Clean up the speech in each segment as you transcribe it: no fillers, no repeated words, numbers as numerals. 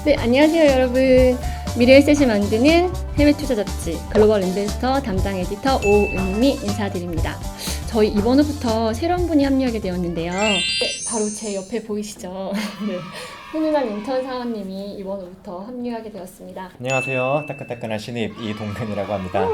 네, 안녕하세요 여러분. 미래의 셋이 만드는 해외 투자 잡지 글로벌 인베스터 담당 에디터 오은미 인사드립니다. 저희 이번 후부터 새로운 분이 합류하게 되었는데요. 네, 바로 제 옆에 보이시죠? 네. 훈훈한 인턴 사원님이 이번 후부터 합류하게 되었습니다. 안녕하세요. 따끈따끈한 신입 이동근이라고 합니다.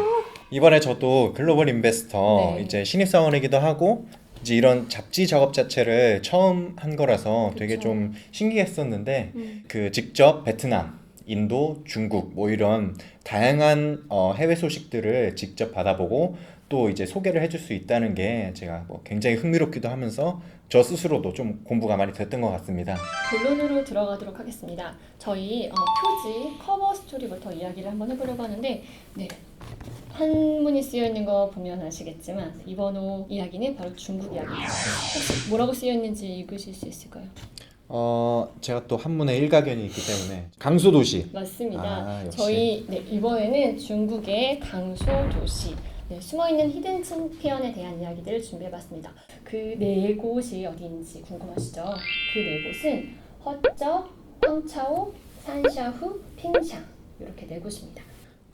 이번에 저도 글로벌 인베스터 네. 이제 신입 사원이기도 하고 이제 이런 잡지 작업 자체를 처음 한 거라서 되게 그쵸. 좀 신기했었는데 그 직접 베트남, 인도, 중국 뭐 이런 다양한 해외 소식들을 직접 받아보고 또 이제 소개를 해줄 수 있다는 게 제가 뭐 굉장히 흥미롭기도 하면서 저 스스로도 좀 공부가 많이 됐던 것 같습니다. 본론으로 들어가도록 하겠습니다. 저희 표지 커버 스토리부터 이야기를 한번 해보려고 하는데 네. 한문이 쓰여 있는 거 보면 아시겠지만 이번 호 이야기는 바로 중국 이야기입니다. 혹시 뭐라고 쓰여 있는지 읽으실 수 있을까요? 제가 또 한문에 일가견이 있기 때문에 강수도시. 맞습니다. 아, 역시. 저희 이번에는 중국의 강소 도시 숨어있는 히든 챔피언에 대한 이야기들을 준비해봤습니다. 그 네 곳이 어디인지 궁금하시죠? 그 네 곳은 허쩌, 펑차오, 산샤후, 핑샹 이렇게 네 곳입니다.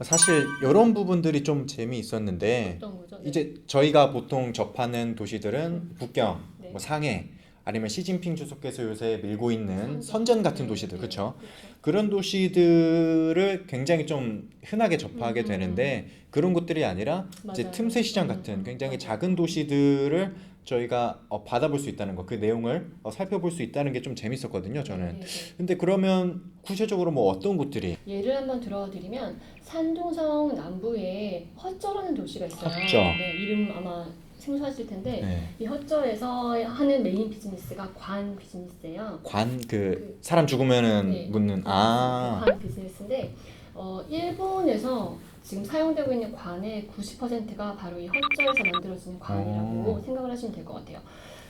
사실 이런 부분들이 좀 재미있었는데 어떤 거죠? 네. 이제 저희가 보통 접하는 도시들은 북경, 네. 뭐 상해 아니면 시진핑 주석께서 요새 밀고 있는 선전 같은 도시들, 그렇죠? 그런 도시들을 굉장히 좀 흔하게 접하게 되는데 그런 곳들이 아니라 이제 맞아요. 틈새 시장 같은 굉장히 맞아요. 작은 도시들을 저희가 받아볼 수 있다는 거, 그 내용을 살펴볼 수 있다는 게 좀 재밌었거든요, 저는. 네. 근데 그러면 구체적으로 뭐 어떤 곳들이 예를 한번 들어드리면 산둥성 남부에 허쩌라는 도시가 있어요. 허쩌. 네, 이름 아마 생소하실 텐데 네. 이 허쩌에서 하는 메인 비즈니스가 관 비즈니스예요. 그 사람 죽으면은 네. 묻는 관 비즈니스인데 일본에서 지금 사용되고 있는 관의 90%가 바로 이 허쩌에서 만들어지는 관이라고 생각을 하시면 될 것 같아요.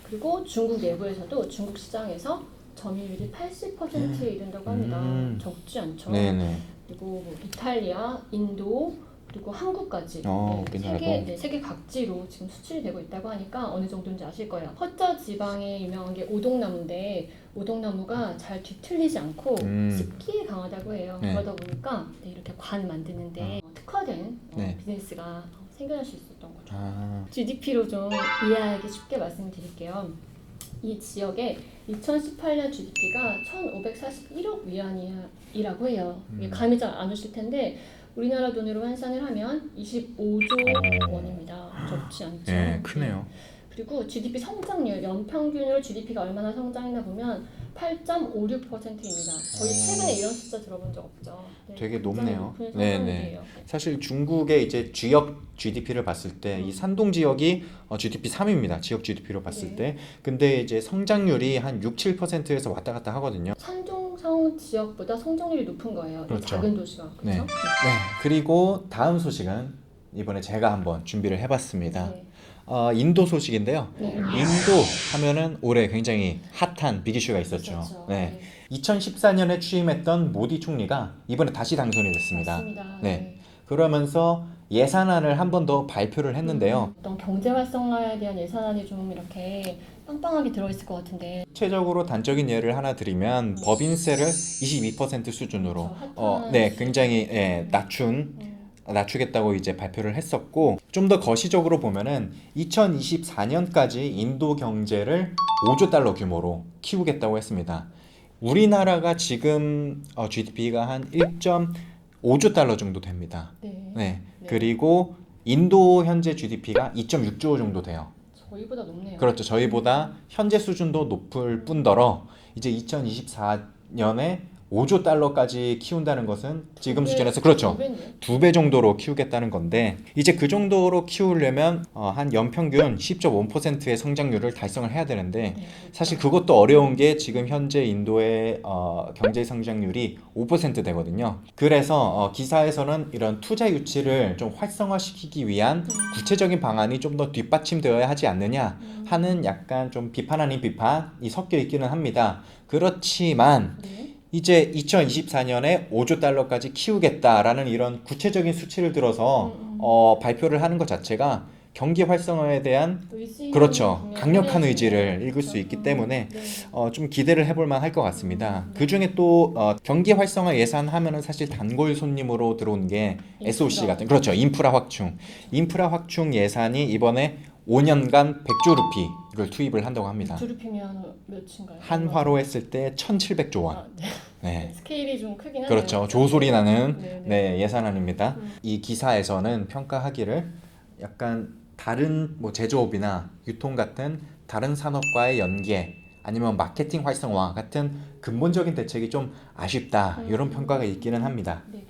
그리고 중국 내부에서도 중국 시장에서 점유율이 80%에 이른다고 합니다. 적지 않죠. 네네. 그리고 뭐 이탈리아, 인도 그리고 한국까지 우리나라도. 세계 각지로 지금 수출이 되고 있다고 하니까 어느 정도인지 아실 거예요. 허쩌 지방에 유명한 게 오동나무인데 오동나무가 잘 뒤틀리지 않고 습기에 강하다고 해요. 네. 그러다 보니까 이렇게 관 만드는데 특화된 네. 비즈니스가 생겨날 수 있었던 거죠. 아, GDP로 좀 이해하기 쉽게 말씀드릴게요. 이 지역의 2018년 GDP가 1,541억 위안이라고 해요. 이게 감이 잘 안 오실 텐데 우리나라 돈으로 환산을 하면 25조 원입니다. 적지 않죠. 네, 크네요. 그리고 GDP 성장률, 연평균으로 GDP가 얼마나 성장했나 보면 8.56%입니다. 저희 최근에 이런 숫자 들어본 적 없죠. 네, 되게 굉장히 높네요. 높은 네네. 성장률이에요. 사실 중국의 이제 지역 GDP를 봤을 때 이 산동 지역이 GDP 3위입니다. 지역 GDP로 봤을 네. 때. 근데 이제 성장률이 한 6, 7%에서 왔다 갔다 하거든요. 산둥성 지역보다 성장률이 높은 거예요. 이 그렇죠. 작은 도시가. 네. 그렇죠? 네. 그리고 다음 소식은 이번에 제가 한번 준비를 해봤습니다. 네. 인도 소식인데요. 네. 인도 하면은 올해 굉장히 핫한 빅 이슈가 있었죠. 있었죠. 네. 2014년에 취임했던 모디 총리가 이번에 다시 당선이 됐습니다. 맞습니다. 네. 그러면서 예산안을 한 번 더 발표를 했는데요. 어떤 경제 활성화에 대한 예산안이 좀 이렇게 빵빵하게 들어있을 것 같은데 구체적으로 단적인 예를 하나 드리면 법인세를 22% 수준으로 그렇죠. 핫한 네, 수준. 굉장히 낮추겠다고 이제 발표를 했었고 좀 더 거시적으로 보면은 2024년까지 인도 경제를 5조 달러 규모로 키우겠다고 했습니다. 우리나라가 지금 GDP가 한 1.5조 달러 정도 됩니다. 네. 네. 그리고 인도 현재 GDP가 2.6조 정도 돼요. 저희보다 높네요. 그렇죠. 저희보다 현재 수준도 높을 뿐더러 이제 2024년에 5조 달러까지 키운다는 것은 지금 수준에서 그렇죠. 2배 정도로 키우겠다는 건데 이제 그 정도로 키우려면 한 연평균 10.5%의 성장률을 달성을 해야 되는데 사실 그것도 어려운 게 지금 현재 인도의 경제 성장률이 5% 되거든요. 그래서 기사에서는 이런 투자 유치를 좀 활성화시키기 위한 구체적인 방안이 좀 더 뒷받침되어야 하지 않느냐 하는 약간 좀 비판 아닌 비판이 섞여 있기는 합니다. 그렇지만 이제 2024년에 5조 달러까지 키우겠다라는 이런 구체적인 수치를 들어서 발표를 하는 것 자체가 경기 활성화에 대한 그렇죠 강력한 의지를 읽을 수 있기 때문에 좀 기대를 해볼 만할 것 같습니다. 그 중에 또 경기 활성화 예산 하면은 사실 단골 손님으로 들어온 게 SOC 같은 그렇죠 인프라 확충 예산이 이번에 5년간 100조 루피를 투입을 한다고 합니다. 주루피면 몇인가요? 한화로 했을 때 1,700조 원. 아, 네. 네. 스케일이 좀 크긴 하네요. 그렇죠. 조소리 나는 네, 네. 네, 예산안입니다. 이 기사에서는 평가하기를 약간 다른 뭐 제조업이나 유통 같은 다른 산업과의 연계 아니면 마케팅 활성화 같은 근본적인 대책이 좀 아쉽다 이런 평가가 있기는 합니다. 네.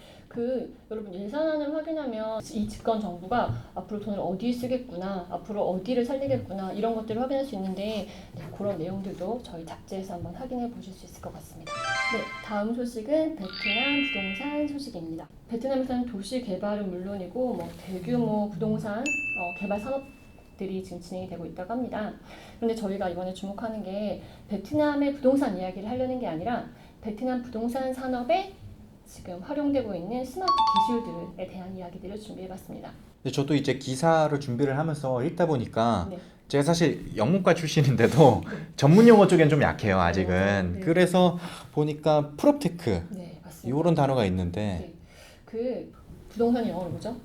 여러분 예산안을 확인하면 이 집권 정부가 앞으로 돈을 어디에 쓰겠구나, 앞으로 어디를 살리겠구나 이런 것들을 확인할 수 있는데 네, 그런 내용들도 저희 잡지에서 한번 확인해 보실 수 있을 것 같습니다. 네, 다음 소식은 베트남 부동산 소식입니다. 베트남에서는 도시 개발은 물론이고 뭐 대규모 부동산 개발 산업들이 지금 진행이 되고 있다고 합니다. 그런데 저희가 이번에 주목하는 게 베트남의 부동산 이야기를 하려는 게 아니라 베트남 부동산 산업에 지금 활용되고 있는 스마트 기술들에 대한 이야기들을 준비해봤습니다. 근데 저도 이제 기사를 준비를 하면서 읽다 보니까 네. 제가 사실 영문과 출신인데도 전문 용어 쪽엔 좀 약해요 아직은. 네. 그래서 보니까 프롭테크 네, 맞습니다. 이런 단어가 있는데 네. 그 부동산이 영어로 뭐죠?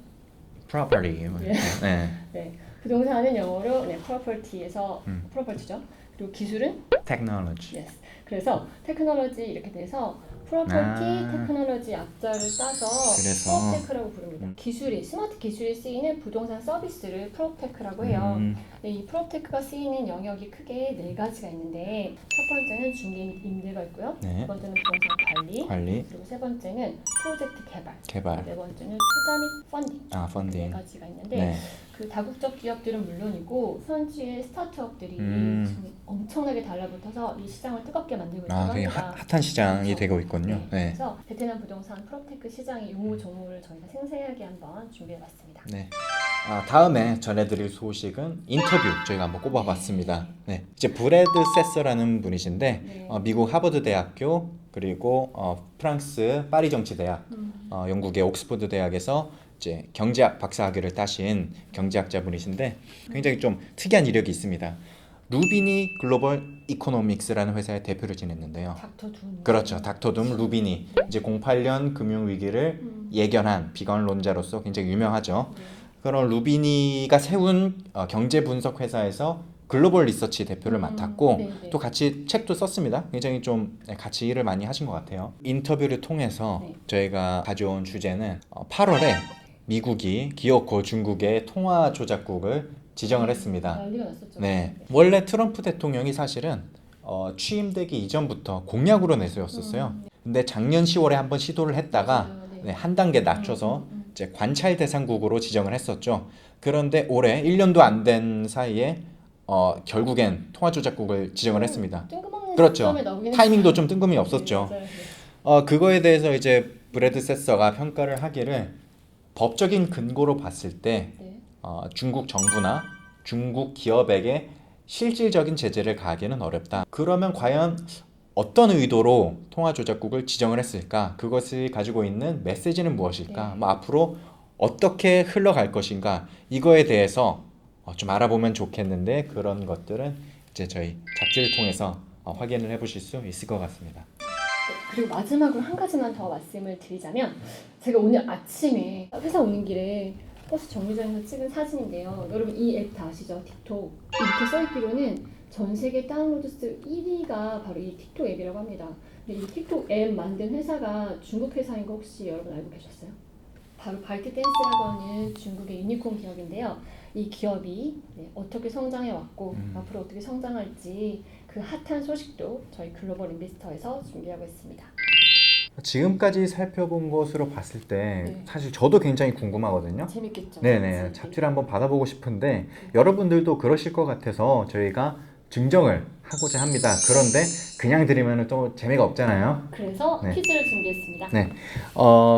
property. 네. 네. 네, 부동산은 영어로 property에서 property죠. 그리고 기술은 technology. yes. 그래서 테크놀로지 이렇게 돼서 프로퍼티 아. 테크놀로지 앞자를 따서 그래서. 프로테크라고 부릅니다. 스마트 기술이 쓰이는 부동산 서비스를 프로테크라고 해요. 네, 이 프로테크가 쓰이는 영역이 크게 네 가지가 있는데 첫 번째는 중개 및 임대가 있고요. 네. 두 번째는 부동산 관리, 그리고 세 번째는 프로젝트 개발, 네 번째는 투자 및 펀딩. 네 펀딩. 가지가 있는데 네. 그 다국적 기업들은 물론이고 현지의 스타트업들이 지금 엄청나게 달라붙어서 이 시장을 뜨겁게 만들고 있다고 되게 합니다. 핫한 시장이 그렇죠. 되고 있군요. 네. 그래서 베트남 부동산 프로테크 시장의 유무조무를 저희가 생생하게 한번 준비해봤습니다. 네. 다음에 전해드릴 소식은 인터뷰 저희가 한번 꼽아봤습니다. 네. 이제 브래드 세서라는 분이신데 네. 미국 하버드 대학교 그리고 프랑스 파리 정치대학, 영국의 옥스퍼드 대학에서 이제 경제학 박사학위를 따신 경제학자분이신데 굉장히 좀 특이한 이력이 있습니다. 루비니 글로벌 이코노믹스라는 회사의 대표를 지냈는데요. 닥터 둠. 그렇죠. 닥터 둠 루비니 이제 08년 금융 위기를 예견한 비관론자로서 굉장히 유명하죠. 그런 루비니가 세운 경제 분석 회사에서 글로벌 리서치 대표를 맡았고 네네. 또 같이 책도 썼습니다. 굉장히 좀 같이 일을 많이 하신 것 같아요. 인터뷰를 통해서 네. 저희가 가져온 주제는 8월에 미국이 기어코 중국의 통화 조작국을 지정을 했습니다. 난리가 났었죠. 네, 원래 트럼프 대통령이 사실은 취임되기 이전부터 공약으로 내세웠었어요. 근데 작년 10월에 한번 시도를 했다가 맞아요. 네. 네, 한 단계 낮춰서 이제 관찰 대상국으로 지정을 했었죠. 그런데 올해 1년도 안 된 사이에 결국엔 통화 조작국을 지정을 했습니다. 뜬금없는 그렇죠. 시점에 나오긴 타이밍도 했어요. 좀 뜬금이 없었죠. 네, 맞아요. 그거에 대해서 이제 브래드 세서가 평가를 하기를 법적인 근거로 봤을 때 네. 중국 정부나 중국 기업에게 실질적인 제재를 가하기는 어렵다. 그러면 과연 어떤 의도로 통화 조작국을 지정을 했을까? 그것이 가지고 있는 메시지는 무엇일까? 네. 뭐 앞으로 어떻게 흘러갈 것인가? 이거에 대해서 좀 알아보면 좋겠는데 그런 것들은 이제 저희 잡지를 통해서 확인을 해보실 수 있을 것 같습니다. 그리고 마지막으로 한 가지만 더 말씀을 드리자면 제가 오늘 아침에 회사 오는 길에 버스 정류장에서 찍은 사진인데요. 여러분 이 앱 다 아시죠? 틱톡. 이렇게 써있기로는 전 세계 다운로드 수 1위가 바로 이 틱톡 앱이라고 합니다. 근데 이 틱톡 앱 만든 회사가 중국 회사인 거 혹시 여러분 알고 계셨어요? 바로 바이트댄스라고 하는 중국의 유니콘 기업인데요. 이 기업이 어떻게 성장해 왔고 앞으로 어떻게 성장할지 그 핫한 소식도 저희 글로벌 인베스터에서 준비하고 있습니다. 지금까지 살펴본 것으로 봤을 때 네. 사실 저도 굉장히 궁금하거든요. 재밌겠죠? 네네, 잡지를 한번 받아보고 싶은데 여러분들도 그러실 것 같아서 저희가 증정을 하고자 합니다. 그런데 그냥 드리면 또 재미가 없잖아요. 그래서 네. 퀴즈를 준비했습니다. 네,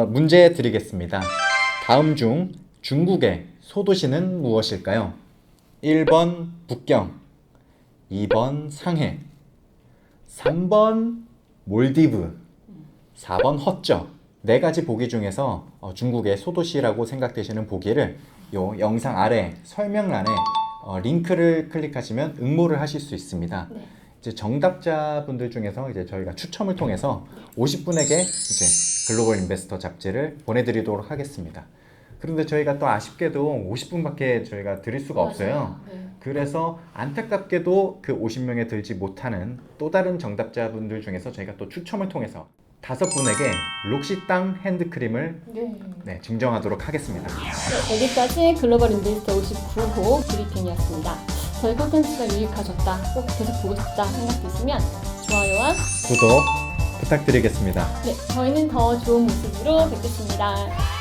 문제 드리겠습니다. 다음 중 중국의 소도시는 무엇일까요? 1번 북경, 2번 상해, 3번 몰디브, 4번 허쩌. 네 가지 보기 중에서 중국의 소도시라고 생각되시는 보기를 요 영상 아래 설명란에 링크를 클릭하시면 응모를 하실 수 있습니다. 네. 이제 정답자분들 중에서 이제 저희가 추첨을 통해서 50분에게 이제 글로벌 인베스터 잡지를 보내드리도록 하겠습니다. 그런데 저희가 또 아쉽게도 50분밖에 저희가 드릴 수가 없어요. 네. 그래서 안타깝게도 그 50명에 들지 못하는 또 다른 정답자분들 중에서 저희가 또 추첨을 통해서 5분에게 록시땅 핸드크림을 네. 증정하도록 하겠습니다. 네, 여기까지 글로벌 인베스터 59호 브리핑이었습니다. 저희 콘텐츠가 유익하셨다, 꼭 계속 보고 싶다 생각되시면 좋아요와 구독 부탁드리겠습니다. 네, 저희는 더 좋은 모습으로 뵙겠습니다.